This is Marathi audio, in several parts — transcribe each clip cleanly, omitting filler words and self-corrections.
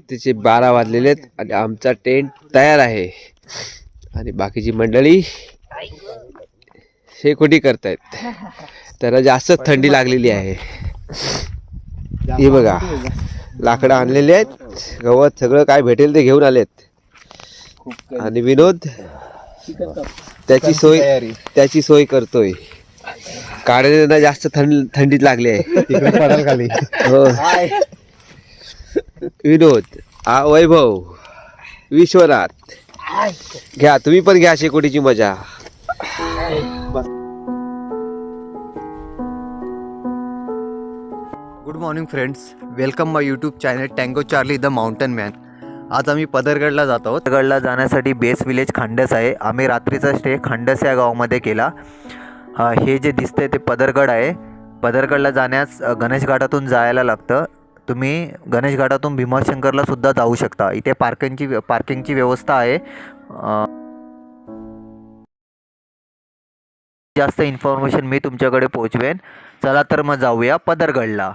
रात्रीचे 12 वाजलेले आहेत आणि आमचा टेंट तयार आहे आणि बाकीची मंडळी शेकोटी करतायत. त्याला जास्त थंडी लागलेली आहे. हे बघा, लाकडं आणलेली आहेत, गवत सगळं काय भेटेल ते घेऊन आलेत. आणि विनोद त्याची सोय करतोय. काढण्याला जास्त थंडीत लागली आहे खाली. हो विनोद, वैभव, विश्वनाथ, घ्या तुम्ही पण घ्या शेकोटीची मजा. Good morning friends, welcome my YouTube channel tango Charlie the mountain man. आज आम्ही पदरगडला जात आहोत. पदरगडला जाण्यासाठी बेस विलेज खांडस आहे. आम्ही रात्रीचा स्टे खांडस या गावामध्ये केला. हे जे दिसतंय ते पदरगड आहे. पदरगडला जाण्यास गणेश घाटातून जायला लागतं. तुम्ही गणेश घाटातून भीमाशंकरला सुद्धा जाऊ शकता. इथे पार्किंगची व्यवस्था आहे. जास्त इन्फॉर्मेशन मी तुमच्याकडे पोहोचवेन. चला तर मग जाऊया पदरगडला.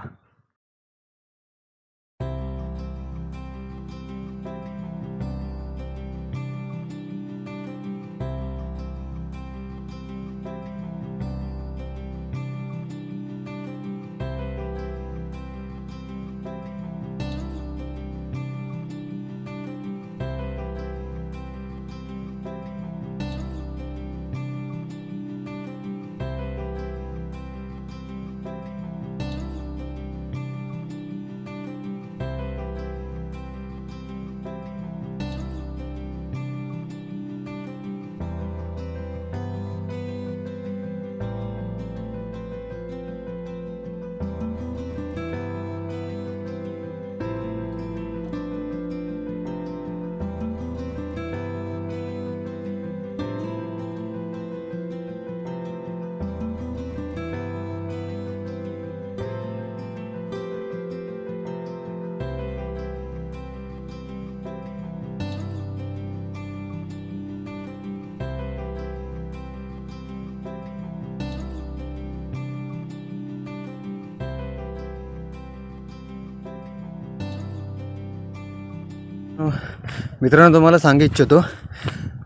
मित्रांनो, तुम्हाला सांगू इच्छितो,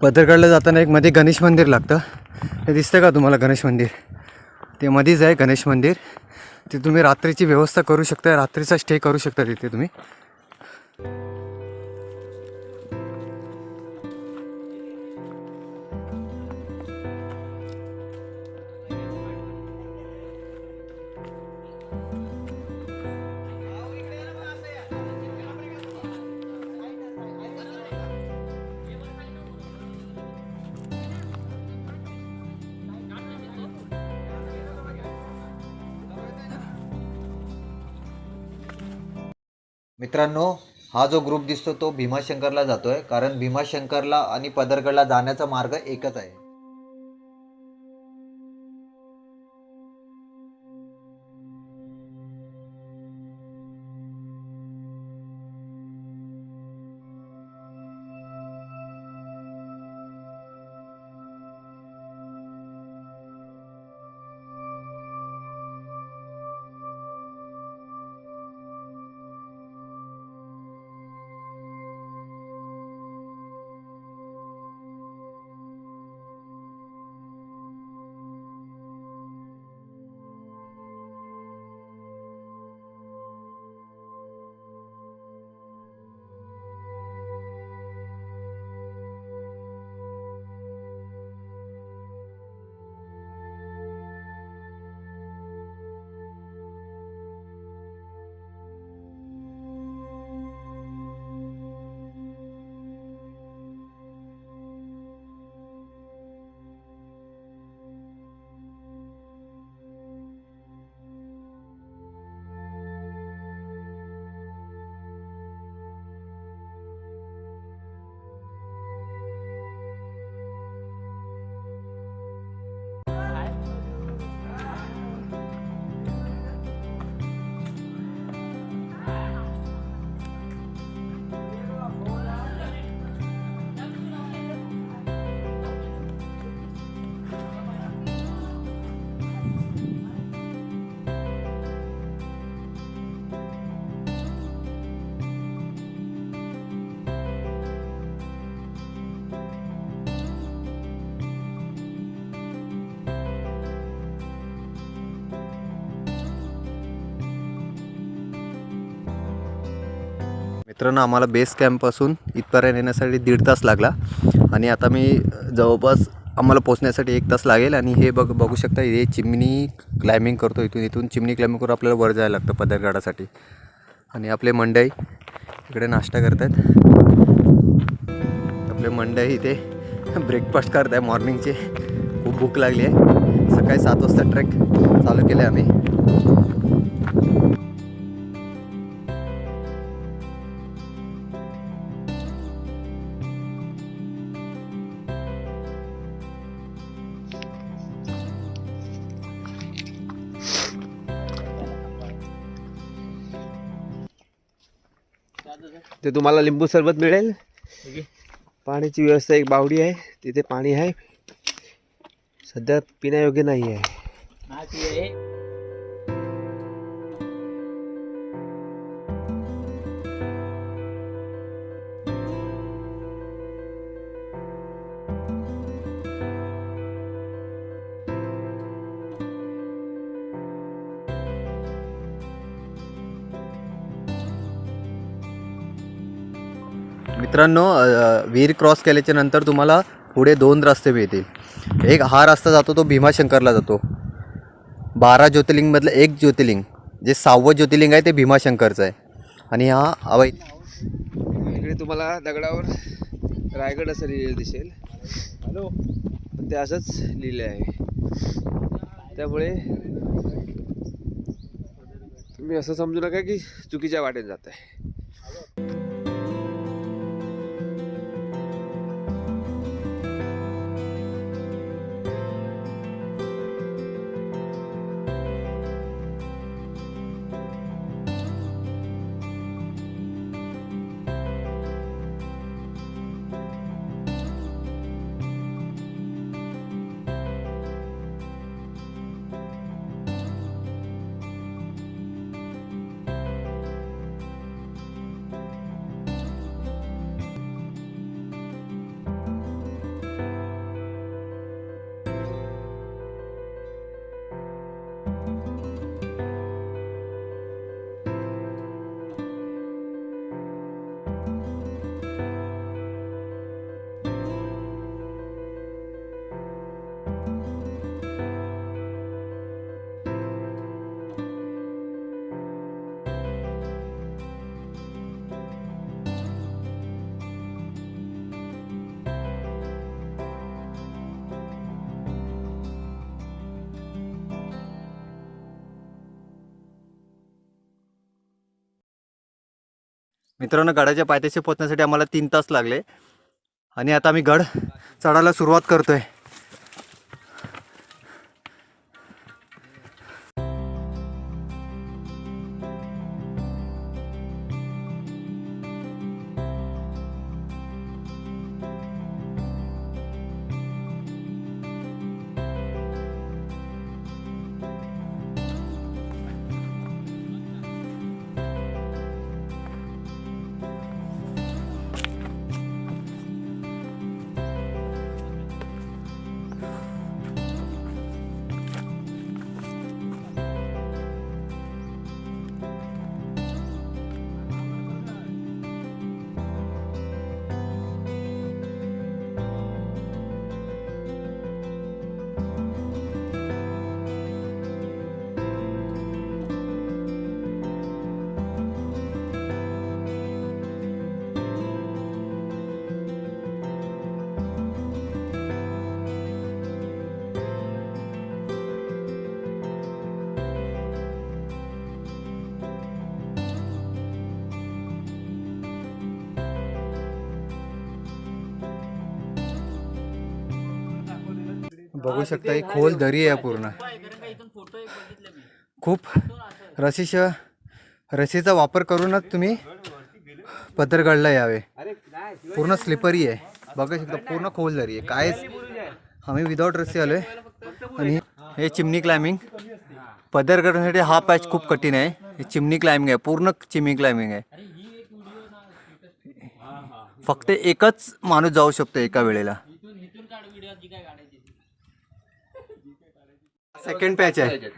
पदरगडला जाताना एक मध्ये गणेश मंदिर लागतं. हे दिसतं का तुम्हाला गणेश मंदिर? ते मध्येच आहे गणेश मंदिर. ते तुम्ही रात्रीची व्यवस्था करू शकता, रात्रीचा स्टे करू शकता तिथे तुम्ही. मित्रांनो, हा जो ग्रुप दिसतो तो भीमाशंकरला जातोय, कारण भीमाशंकरला आणि पदरगडला जाण्याचा मार्ग एकच आहे. मित्रांनो आम्हाला बेस कॅम्पपासून इथपर्यंत येण्यासाठी 1.5 तास लागला आणि आता मी जवळपास आम्हाला पोचण्यासाठी 1 तास लागेल. आणि हे बघू शकता हे चिमणी क्लाइम्बिंग करतो. इथून चिमणी क्लाइम्बिंग करून आपल्याला वर जायला लागतं पदरगडासाठी. आणि आपले मंडई इकडे नाश्ता करत आहेत. आपले मंडई इथे ब्रेकफास्ट करत आहे मॉर्निंगचे. खूप भूक लागली आहे. सकाळी 7 वाजता ट्रेक चालू केले आम्ही. ते तुम्हाला लिंबू सरबत मिळेल. पाण्याची व्यवस्था एक बावडी आहे तिथे पाणी आहे. सध्या पिण्यायोग्य नाही आहे. मित्रांनो विहीर क्रॉस केल्याच्या नंतर तुम्हाला पुढे 2 रस्ते मिळतील. एक हा रस्ता जातो तो भीमाशंकरला जातो. 12 ज्योतिर्लिंगमधलं एक ज्योतिर्लिंग जे 6वं ज्योतिर्लिंग आहे ते भीमाशंकरचं आहे. आणि हा इकडे तुम्हाला दगडावर रायगड असं लिहिलेलं दिसेल. पण ते असंच लिहिले आहे. त्यामुळे तुम्ही असं समजू नका की चुकीच्या वाटेने जात आहे. मित्रांनो गडाच्या पायथ्याशी पोहोचण्यासाठी आम्हाला 3 तास लागले. आणि आता आम्ही गड चढायला सुरुवात करतोय. बघू शकता ही खोल दरी आहे पूर्ण. खूप रशीचा वापर करूनच तुम्ही पदरगडला यावे. पूर्ण स्लिपरी आहे. बघू शकता पूर्ण खोल दरी आहे. कायच आम्ही विदाउट रस्सी आलोय. आणि हे चिमणी क्लाइम्बिंग पदरगडसाठी हा पॅच खूप कठीण आहे. हे चिमणी क्लाइम्बिंग आहे. पूर्ण चिमणी क्लाइम्बिंग आहे. फक्त एकच माणूस जाऊ शकतो एका वेळेला. सेकंड पॅच आहे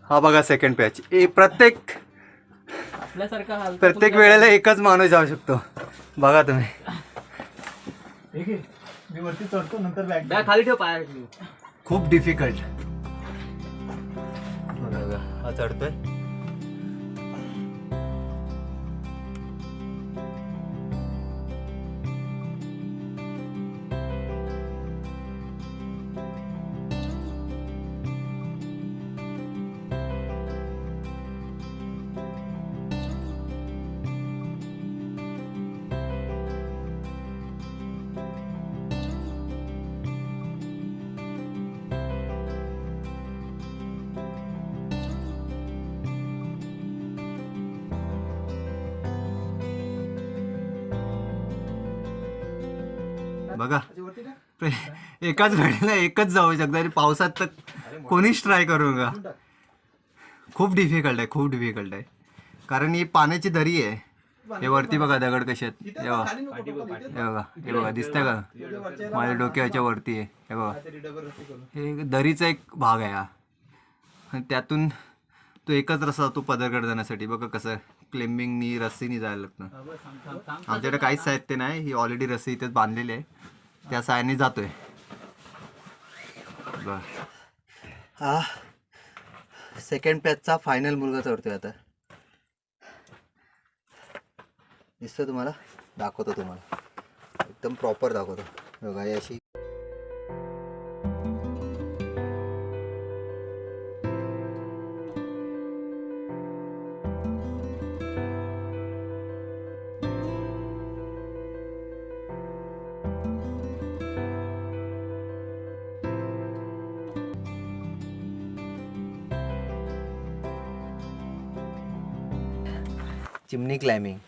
हा. बघा सेकंड पॅच. प्रत्येक आपल्यासारखा हाल प्रत्येक वेळेला एकच माणूस जाऊ शकतो. बघा तुम्ही, मी वरती चढतो नंतर बॅग बॅग खाली ठेव पाय खूप डिफिकल्ट. बघा हा चढतोय. बघा एकाच वेळेला एकच जाऊ शकतो आणि पावसात तर कोणीच ट्राय करू नका. खूप डिफिकल्ट आहे, खूप डिफिकल्ट आहे. कारण ही पाण्याची दरी आहे. हे वरती बघा दगड कसे आहेत. हे बघा, हे बघा, हे बघा, दिसतंय का माझ्या डोक्याच्या वरती आहे. हे बघा, हे दरीचा एक भाग आहे हा. आणि त्यातून तो एकच रस्ता तो पदरगड जाण्यासाठी. बघा कसं क्लिंबिंगनी रस्सीनी जायला लागतं. आमच्याकडे काहीच साहित्य नाही. ही ऑलरेडी रस्सी इथेच बांधलेली आहे. त्या सायाने जातोय. बरं, हा सेकंड पॅचचा फायनल मुलगा चढतोय आता. दिसतं तुम्हाला? दाखवतो तुम्हाला, एकदम प्रॉपर दाखवतो. बघा ही अशी चिमणी क्लाइम्बिंग,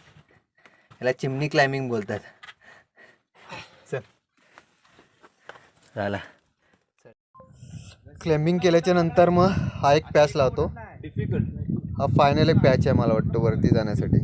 याला चिमणी क्लाइम्बिंग बोलतात. चल झाला. क्लाइम्बिंग केल्याच्या नंतर मग हा एक पॅच लावतो. हा फायनल एक पॅच आहे मला वाटतं वरती जाण्यासाठी.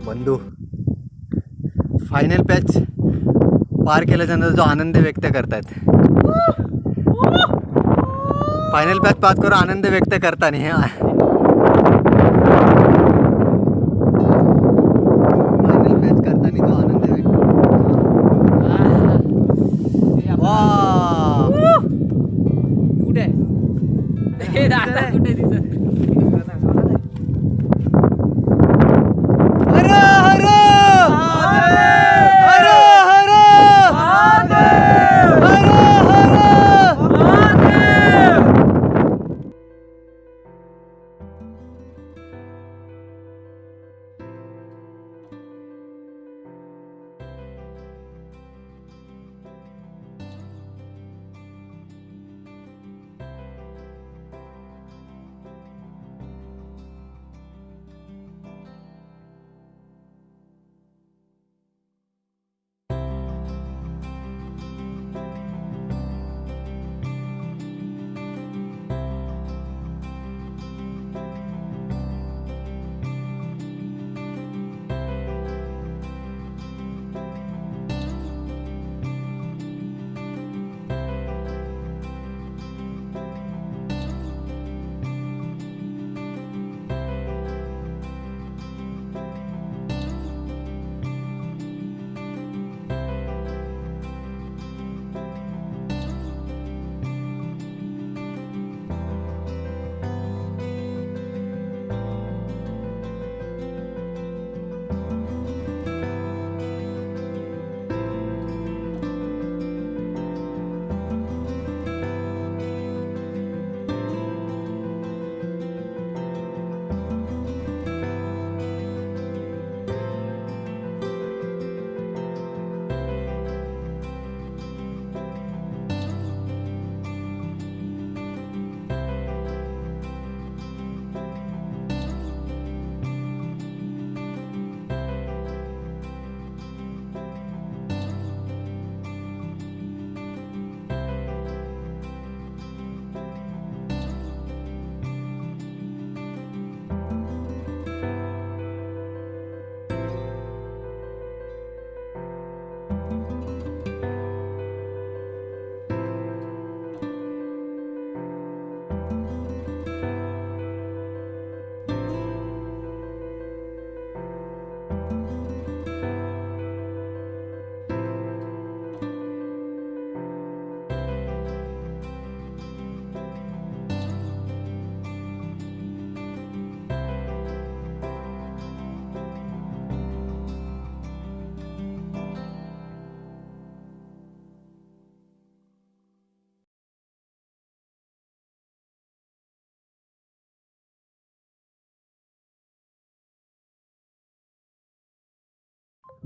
बंधू फायनल पॅच पार केल्याच्यानंतर जो आनंद व्यक्त करतात, फायनल पॅच पास करून आनंद व्यक्त करताना हे फायनल पॅच करताना जो आनंद व्यक्त कुठे हे दादा कुठे दिसत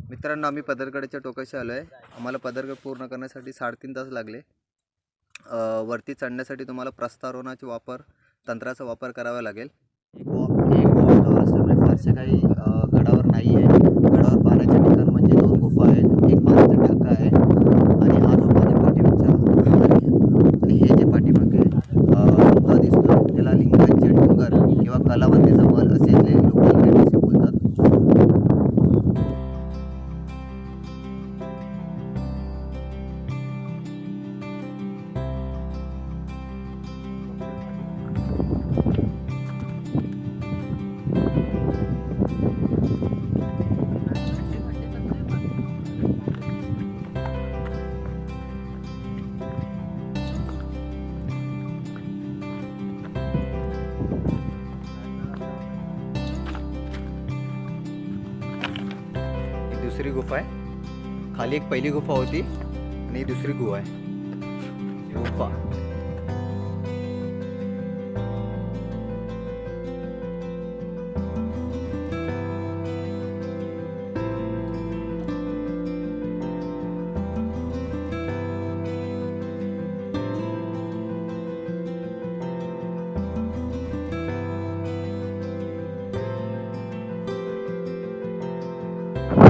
मित्रांनो, आम्ही पदरगडाच्या टोकाशी आलो आहे. आम्हाला पदरगड पूर्ण करण्यासाठी 3.5 तास लागले. वरती चढण्यासाठी तुम्हाला प्रस्तारोहणाचा तंत्राचा वापर करावा लागेल. एक वॉच असल्यामुळे फारसे काही गडावर नाही आहे. गडावर पाण्याचे ठिकाण म्हणजे 2 गुफा आहेत, एक पाण्याचा टाका आहे आणि हा जो माझ्या पाठीमागचा आणि हे जे पाठीमागे मुद्दा दिसतो त्याला लिंगाचे डोंगर किंवा कलावंतीचा महल असे जे लोकल नेम असे बोलतात. ही दुसरी गुफा आहे. खाली एक पहिली गुफा होती आणि ही दुसरी गुफा आहे. गुफा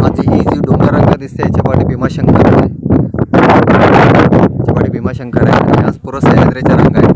माझी ही जी डोंगररांग दिसते याच्या पाठी भीमाशंकर आहे. याच्या पाठी भीमाशंकर आहे आणि आज पूर्ण सह्याद्रीचा रंग आहे.